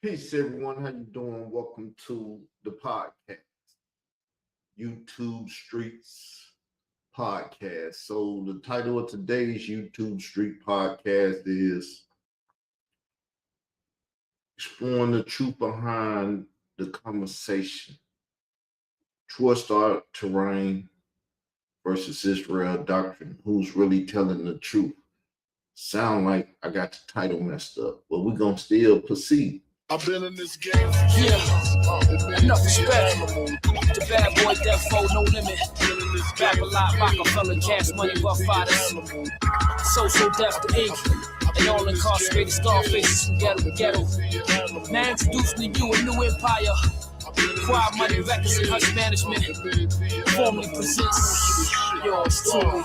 Peace, everyone. How you doing? Welcome to the podcast, YouTube Streets Podcast. So the title of today's YouTube Street Podcast is exploring the truth behind the conversation. STARREPORT versus Israel Doctrine. Who's really telling the truth? Sound like I got the title messed up, but we're gonna still proceed. I've been in this game for years. Enough respect. The bad boy, death foe, no limit. Rap a lot, Rockefeller, cash money, rough riders. Social death to ink. They all incarcerated scarfaces from ghetto to ghetto. Now introducing to you a new empire. Quiet Money Records and Hush Management formally presents yours truly.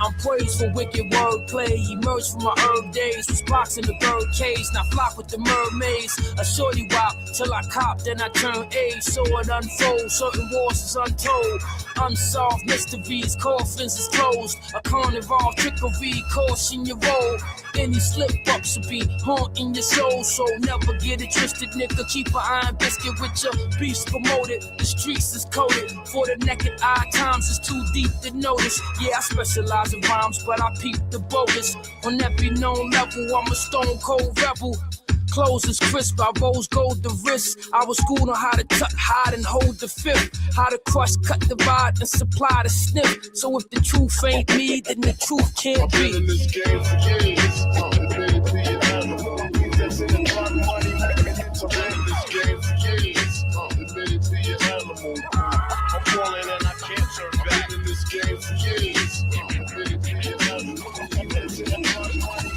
I'm praised for wicked wordplay. Emerged from my herb days, was boxing the bird cage. Now flock with the mermaids. A shorty wop till I cop, then I turn age. So it unfolds, certain wars is untold. Unsolved mysteries, coffins is closed. A carnival trickery, caution your roll. Any slip ups will be haunting your soul. So never get it twisted, nigga. Keep an iron biscuit with your beast promoted. The streets is coded for the naked eye. Times is too deep to notice. Yeah, I specialize in rhymes, but I peep the bogus. On every known level, I'm a stone cold rebel. Clothes is crisp, I rose gold the wrist. I was schooled on how to tuck, hide, and hold the fifth. How to crush, cut, divide, and supply the sniff. So if the truth ain't me, then the truth can't I've been in be. this game for years. It may be an animal. That's in a lot of money. I've been in this game for years. It may be an animal. I'm falling and I can't turn back. I've been in this game for years. It may be an animal. That's in a lot of money.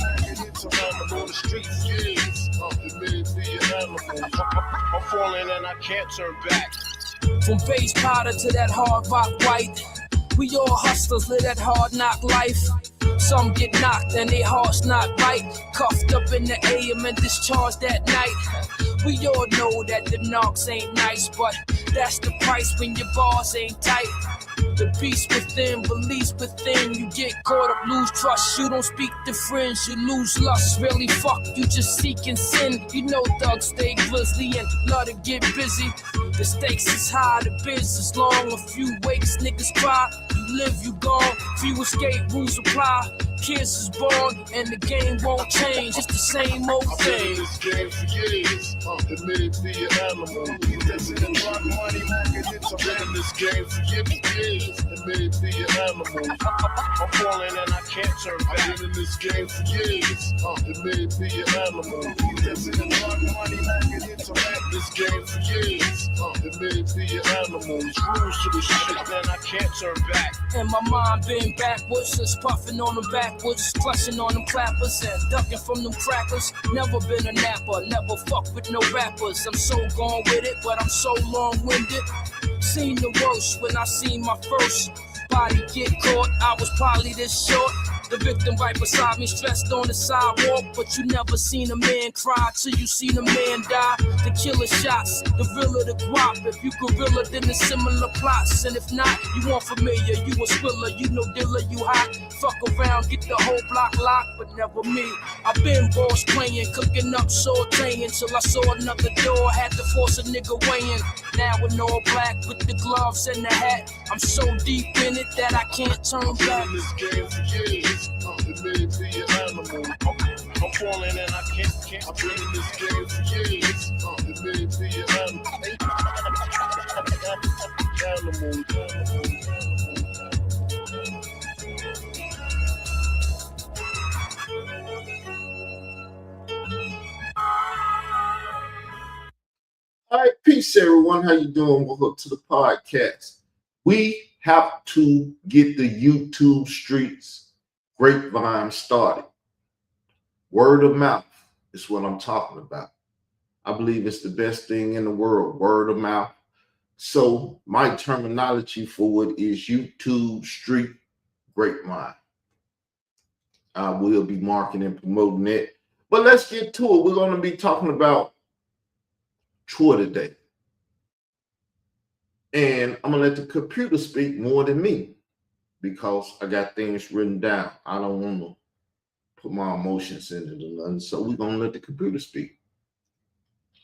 I'm on the street for years. It may be an animal. I'm falling and I can't turn back. From base powder to that hard rock white. We all hustlers live that hard knock life. Some get knocked and their hearts not right. Cuffed up in the AM and discharged that night. We all know that the knocks ain't nice, but that's the price when your bars ain't tight. The beast within, beliefs within. You get caught up, lose trust. You don't speak to friends, you lose lust. Really fuck, you just seeking sin. You know thugs stay grizzly and love to get busy. The stakes is high, the biz is long. A few wakes, niggas cry. You live, you gone. Few escape, rules apply. Kids is born and the game won't change. It's the same old I've been in thing. this game for years. It may be an animal. That's in a lot of money. I've been in this game for years. It may be an animal. I'm falling and I can't turn back. I've been in this game for years. It may be an animal. That's in a lot of money. I've been in this game for years. It may be an animal. It's rules to the shit, then I can't turn back. And my mind been backwards, just puffing on them backwards, clutching on them clappers and ducking from them crackers. Never been a napper, never fuck with no rappers. I'm so gone with it, but I'm so long-winded. Seen the worst when I seen my first body get caught. I was probably this short. The victim right beside me, stressed on the sidewalk. But you never seen a man cry till you seen a man die. The killer shots, the realer the guap. If you gorilla, then the similar plots. And if not, you want familiar, you a swiller, you no dealer, you hot. Fuck around, get the whole block locked, but never me. I've been boss playing, cooking up, sauteing, till I saw another door, had to force a nigga weighing. Now in all black with the gloves and the hat, I'm so deep in it that I can't turn back. I've been in this game for years. It may be an animal. I'm falling and I can't. I've been in this game for years. It may be an animal. All right, peace, everyone. How you doing? Welcome to the podcast. We have to get the YouTube streets grapevine started. Word of mouth is what I'm talking about. I believe it's the best thing in the world, word of mouth. So my terminology for it is YouTube street grapevine. I will be marketing and promoting it. But let's get to it. We're going to be talking about Twitter today. And I'm going to let the computer speak more than me because I got things written down. I don't want to put my emotions into nothing. So we're going to let the computer speak.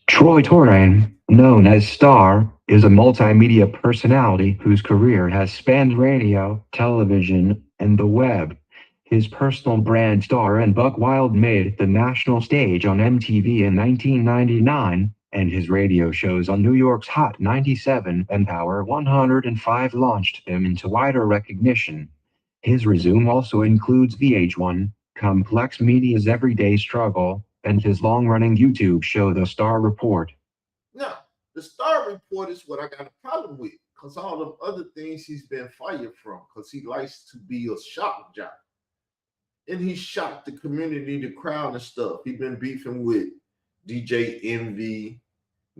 Troy Torain, known as Star, is a multimedia personality whose career has spanned radio, television, and the web. His personal brand Star and Buck Wild made the national stage on MTV in 1999, and his radio shows on New York's Hot 97 and Power 105 launched him into wider recognition. His resume also includes VH1, Complex Media's Everyday Struggle, and his long-running YouTube show The Star Report. Now, the Star Report is what I got a problem with, because all the other things he's been fired from, because he likes to be a shock jock. And he shocked the community, the crowd and stuff. He's been beefing with DJ Envy,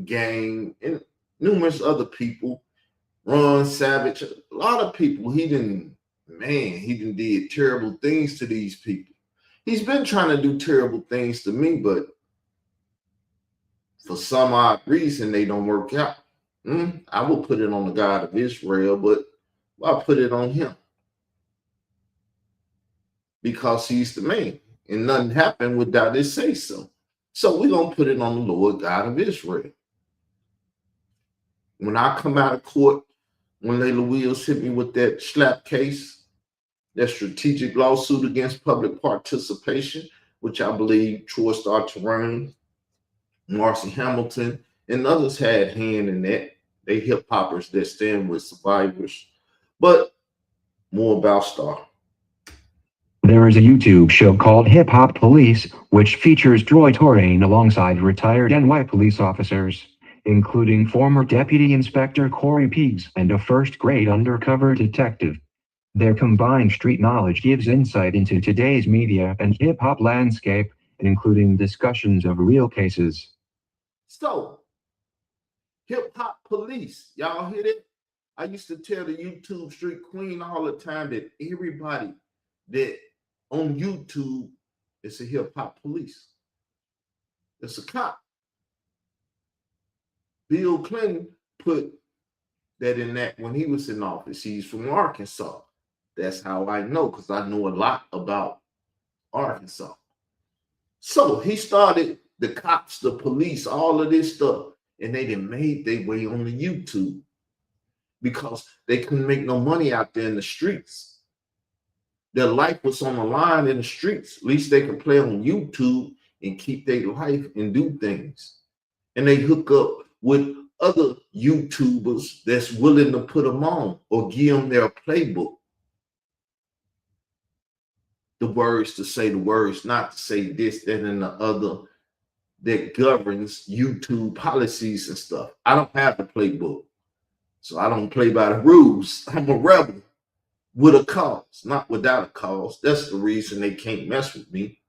Gang, and numerous other people. Ron Savage, a lot of people. He did terrible things to these people. He's been trying to do terrible things to me, but for some odd reason, they don't work out. I will put it on the God of Israel, but I'll put it on him because he's the man, and nothing happened without his say so. So we're going to put it on the Lord God of Israel. When I come out of court, when Layla Wills hit me with that slap case, that strategic lawsuit against public participation, which I believe Troy Star Terrain, Marcy Hamilton, and others had hand in that. They hip hoppers that stand with survivors. But more about Star. There is a YouTube show called Hip Hop Police, which features Troy Torain alongside retired NY police officers, including former Deputy Inspector Corey Peags and a first-grade undercover detective. Their combined street knowledge gives insight into today's media and hip-hop landscape, including discussions of real cases. So, hip-hop police, y'all hear that? I used to tell the YouTube street queen all the time that everybody that on YouTube is a hip-hop police. It's a cop. Bill Clinton put that in that when he was in office. He's from Arkansas. That's how I know, because I know a lot about Arkansas. So he started the cops, the police, all of this stuff, and they done made their way on the YouTube because they couldn't make no money out there in the streets. Their life was on the line in the streets. At least they could play on YouTube and keep their life and do things. And they hook up with other YouTubers that's willing to put them on or give them their playbook. The words to say the words, not to say this, that, and the other that governs YouTube policies and stuff. I don't have the playbook, so I don't play by the rules. I'm a rebel with a cause, not without a cause. That's the reason they can't mess with me.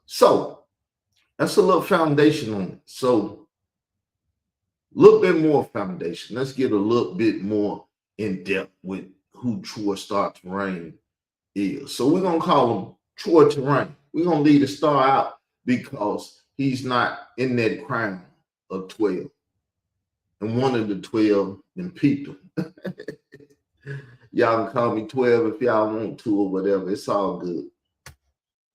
So that's a little foundation on it. So a little bit more foundation. Let's get a little bit more in depth with who Troy Star Terrain is. So we're going to call him Troy Terrain. We're going to leave the star out because he's not in that crown of 12. And one of the 12 then people. Y'all can call me 12 if y'all want to or whatever. It's all good.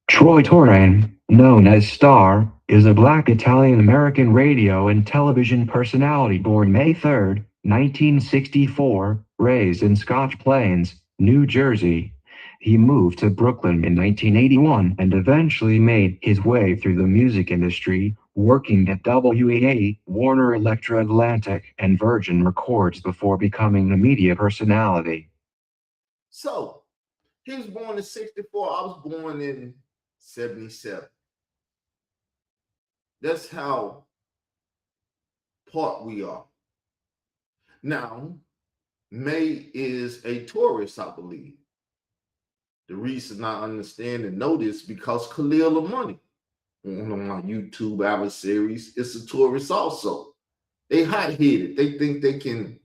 Troy Torain, known as Star, is a Black Italian-American radio and television personality born May 3, 1964, raised in Scotch Plains, New Jersey. He moved to Brooklyn in 1981 and eventually made his way through the music industry, working at WEA, Warner Elektra Atlantic, and Virgin Records before becoming a media personality. So, he was born in 64. I was born in 77. That's how part we are. Now, May is a Taurus, I believe. The reason I understand and know this because Khalil Amani, one of my YouTube adversaries, is a Taurus also. They hot-headed. They think they can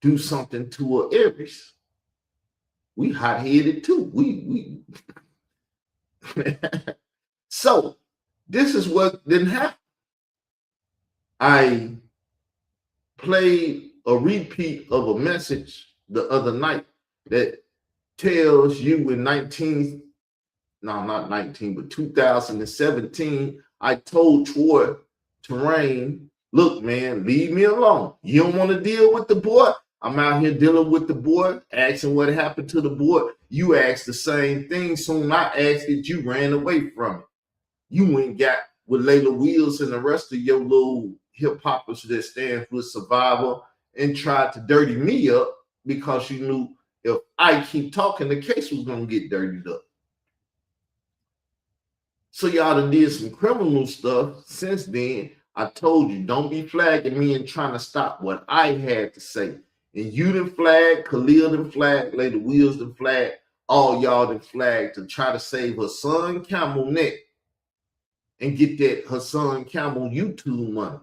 do something to an Aries. We hot-headed too. We. So this is what didn't happen. I played a repeat of a message the other night that tells you in 2017, I told Troy Terrain, look, man, leave me alone. You don't want to deal with the boy? I'm out here dealing with the boy, asking what happened to the boy. You asked the same thing. Soon I asked it, you ran away from it. You went and got with Layla Wheels and the rest of your little hip hoppers that stand for survival and tried to dirty me up because you knew if I keep talking, the case was going to get dirtied up. So y'all done did some criminal stuff since then. I told you, don't be flagging me and trying to stop what I had to say. And you done flag, Khalil done flag, Lady Wheels done flag, all y'all done flag to try to save her son Camel neck and get that Hassan Camel YouTube money.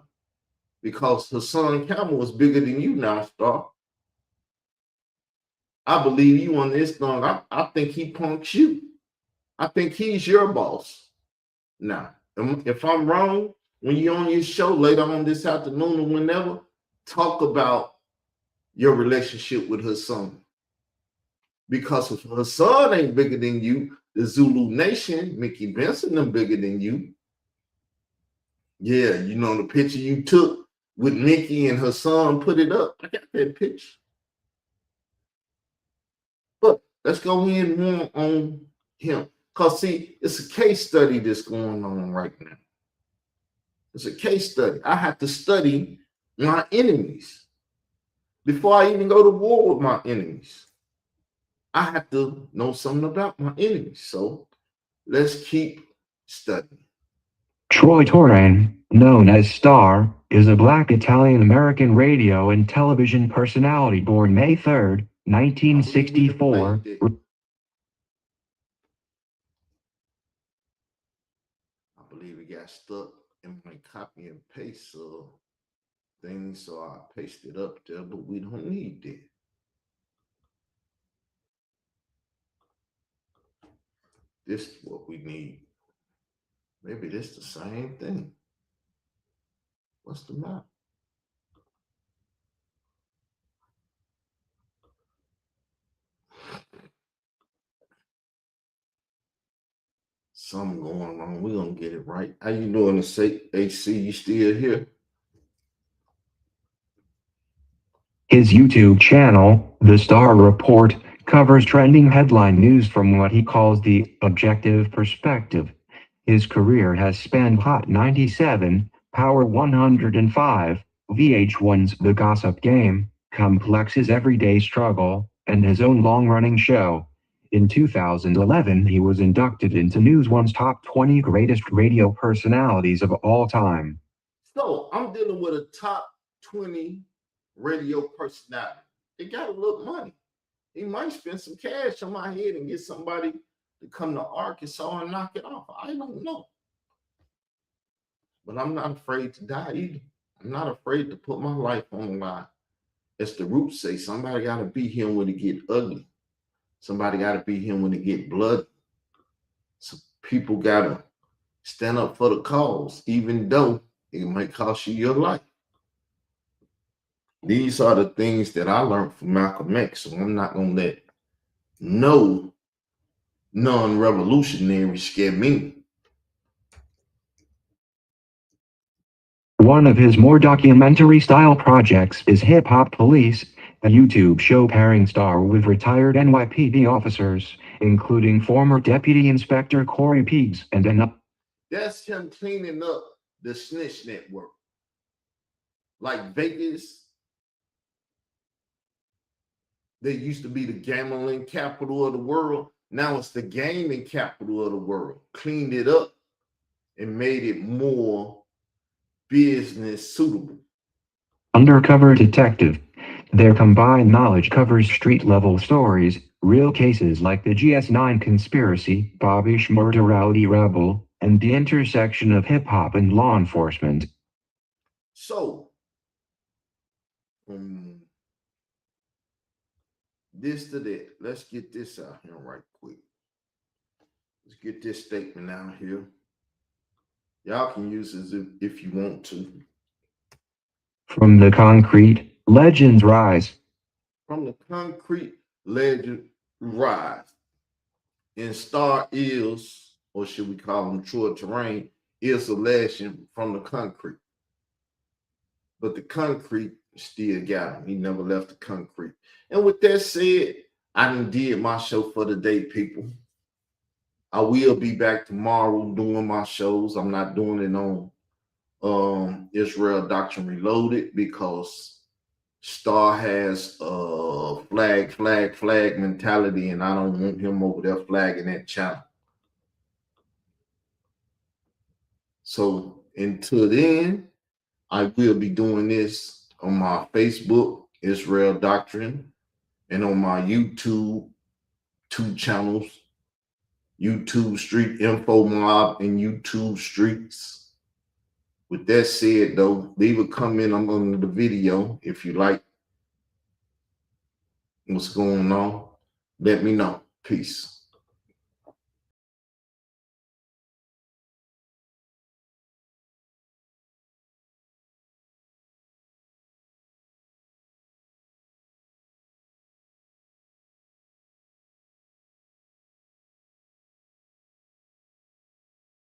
Because Hassan Camel is bigger than you now, Star. I believe you on this thing. I think he punks you. I think he's your boss. Now, if I'm wrong, when you're on your show later on this afternoon or whenever, talk about your relationship with Hassan. Because if Hassan ain't bigger than you, the Zulu Nation, Mickey Benson, them bigger than you. Yeah, you know the picture you took with Mickey and Hassan, put it up. I got that picture. But let's go in more on him. Because, see, it's a case study that's going on right now. It's a case study. I have to study my enemies before I even go to war with my enemies. I have to know something about my enemies. So let's keep studying. Troy Torrain, known as Star, is a black Italian-American radio and television personality born May 3rd, 1964. I believe it got stuck in my copy and paste thing, so I pasted up there, but we don't need that. This is what we need. Maybe this the same thing. What's the matter? Something going wrong. We're gonna get it right. How you doing, HC? You still here? His YouTube channel, The Star Report, covers trending headline news from what he calls the objective perspective. His career has spanned Hot 97, Power 105, VH1's The Gossip Game, Complex's Everyday Struggle, and his own long-running show. In 2011, he was inducted into News One's top 20 greatest radio personalities of all time. So I'm dealing with a top 20 radio personality. They got a little money. He might spend some cash on my head and get somebody to come to Arkansas and knock it off. I don't know. But I'm not afraid to die either. I'm not afraid to put my life on the line. As the roots say, somebody got to be here when it get ugly. Somebody got to be here when it get bloody. So people got to stand up for the cause, even though it might cost you your life. These are the things that I learned from Malcolm X, so I'm not going to let no non-revolutionary scare me. One of his more documentary-style projects is Hip Hop Police, a YouTube show pairing Star with retired NYPD officers, including former Deputy Inspector Corey Peags and That's him cleaning up the snitch network. Like Vegas, they used to be the gambling capital of the world. Now it's the gaming capital of the world. Cleaned it up and made it more business suitable. Undercover Detective. Their combined knowledge covers street-level stories, real cases like the GS9 conspiracy, Bobby Shmurda Rowdy Rebel, and the intersection of hip-hop and law enforcement. So, this to that. Let's get this out here right quick. Let's get this statement out here. Y'all can use this if you want to. From the concrete, legends rise. From the concrete, legend rise. And Star is, or should we call him Troy Terrain, is a legend from the concrete. but the concrete still got him. He never left the concrete. And with that said, I done did my show for the day, people. I will be back tomorrow doing my shows. I'm not doing it on Israel Doctrine Reloaded because Star has a flag mentality, and I don't want him over there flagging that channel. So until then, I will be doing this on my Facebook, Israel Doctrine, and on my YouTube 2 channels, YouTube Street Info Mob and YouTube Streets. With that said, though, leave a comment under the video if you like what's going on. Let me know. Peace.